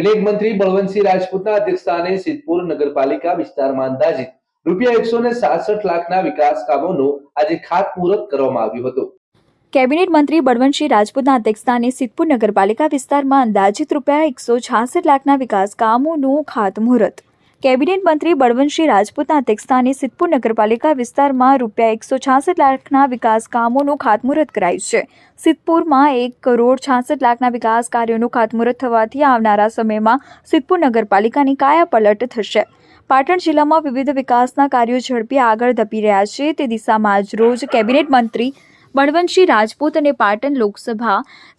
Cabinet મંત્રી બળવંતસિંહ રાજપૂતના અધ્યક્ષસ્થાને સિદ્ધપુર નગરપાલિકા વિસ્તારમાં અંદાજિત રૂપિયા 166 લાખના વિકાસ કામોનું આજે ખાતમુહૂર્ત કરવામાં આવ્યું હતું। કેબિનેટ મંત્રી બળવંતસિંહ રાજપૂતના અધ્યક્ષસ્થાને સિદ્ધપુર નગરપાલિકા વિસ્તારમાં અંદાજિત રૂપિયા 166 લાખના વિકાસ કામોનું ખાતમુહૂર્ત। કેબિનેટ મંત્રી બળવંતસિંહ રાજપૂતના અધ્યક્ષસ્થાને સિદ્ધપુર નગરપાલિકા વિસ્તારમાં રૂપિયા 166 લાખના વિકાસ કામોનું ખાતમુહૂર્ત કરાયું છે। સિદ્ધપુરમાં 1,66 લાખના વિકાસ કાર્યોનું ખાતમુહૂર્ત થવાથી આવનારા સમયમાં સિદ્ધપુર નગરપાલિકાની કાયાપલટ થશે। પાટણ જિલ્લામાં વિવિધ વિકાસના કાર્યો ઝડપી આગળ ધપી રહ્યા છે। તે દિશામાં આજરોજ કેબિનેટ મંત્રી બળવંતસિંહ રાજપૂત અને પાટણ લોકસભા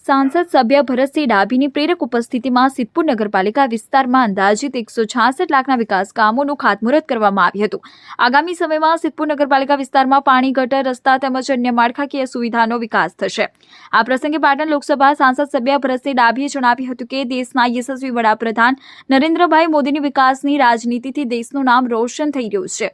સાંસદ સભ્ય ભરતસિંહ ડાભીની પ્રેરક ઉપસ્થિતિમાં સિદ્ધપુર નગરપાલિકા વિસ્તારમાં અંદાજિત 166 લાખના વિકાસ કામોનું ખાતમુહૂર્ત કરવામાં આવ્યું હતું। આગામી સમયમાં સિદ્ધપુર નગરપાલિકા વિસ્તારમાં પાણી, ગટર, રસ્તા તેમજ અન્ય માળખાકીય સુવિધાનો વિકાસ થશે। આ પ્રસંગે પાટણ લોકસભા સાંસદ સભ્ય ભરતસિંહ ડાભીએ જણાવ્યું હતું કે દેશના યશસ્વી વડાપ્રધાન નરેન્દ્રભાઈ મોદીની વિકાસની રાજનીતિથી દેશનું નામ રોશન થઈ રહ્યું છે।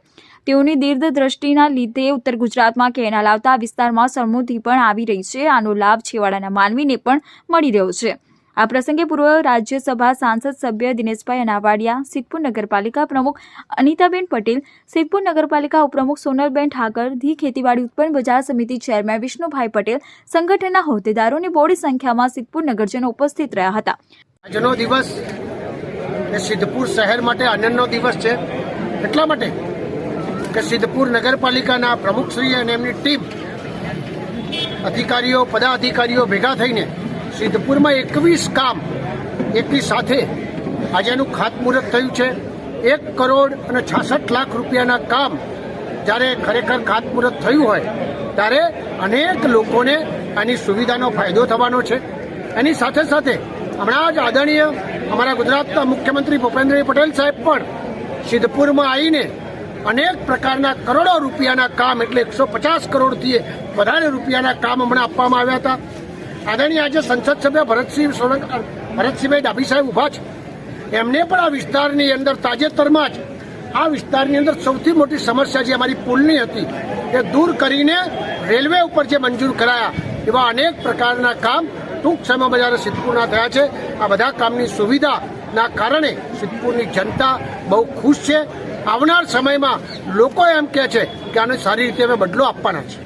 તેઓની દીર્ઘદ્રષ્ટિના લીધે ઉત્તર ગુજરાતમાં કેનાલ આવતા વિસ્તારમાં સમૃદ્ધિ પણ આવી રહી છે। આનો લાભ છેવાડાના માનવીને પણ મળી રહ્યો છે। આ પ્રસંગે પૂર્વ રાજ્યસભા સાંસદ સભ્ય દિનેશભાઈ અનાવાડિયા, સિદ્ધપુર નગરપાલિકા પ્રમુખ અનિતાબેન પટેલ, સિદ્ધપુર નગરપાલિકા ઉપપ્રમુખ સોનલબેન ઠાકર, ધી ખેતીવાડી ઉત્પન્ન બજાર સમિતિ ચેરમેન વિષ્ણુભાઈ પટેલ, સંગઠનના હોદ્દેદારો અને બોડી સંખ્યામાં સિદ્ધપુર નગરજનો ઉપસ્થિત રહ્યા હતા। આજનો દિવસ એ સિદ્ધપુર શહેર માટે આનંદનો દિવસ છે। એટલા માટે કે સિદ્ધપુર નગરપાલિકાના પ્રમુખશ્રી અને એમની ટીમ અધિકારીઓ, પદાધિકારીઓ ભેગા થઈને સિદ્ધપુરમાં 21 કામ એકની સાથે આજે એનું ખાતમુહૂર્ત થયું છે। 1,66 લાખ રૂપિયાના કામ જ્યારે ખરેખર ખાતમુહૂર્ત થયું હોય ત્યારે અનેક લોકોને આની સુવિધાનો ફાયદો થવાનો છે। એની સાથે સાથે હમણાં જ આદરણીય અમારા ગુજરાતના મુખ્યમંત્રી ભૂપેન્દ્રભાઈ પટેલ સાહેબ પણ સિદ્ધપુરમાં આવીને અનેક પ્રકારના કરોડો રૂપિયાના કામ એટલે 150 કરોડથી વધારે રૂપિયાના કામ હમણાં આપવામાં આવ્યા હતા। આદરણીય આજે સંસદ સભ્ય ભરતસિંહભાઈ ડાભી સાહેબ ઊભા છે। એમને પણ આ વિસ્તારની અંદર તાજેતરમાં જ આ વિસ્તારની અંદર સૌથી મોટી સમસ્યા જે અમારી પુલની હતી એ દૂર કરીને રેલવે ઉપર જે મંજૂર કરાયા એવા અનેક પ્રકારના કામ ટૂંક સમયમાં જ્યારે સિદ્ધપુરના થયા છે। આ બધા કામની સુવિધાના કારણે સિદ્ધપુરની જનતા બહુ ખુશ છે। આવનાર સમયમાં લોકો એમ કહે છે કે આને સારી રીતે અમે બદલો આપવાના છે।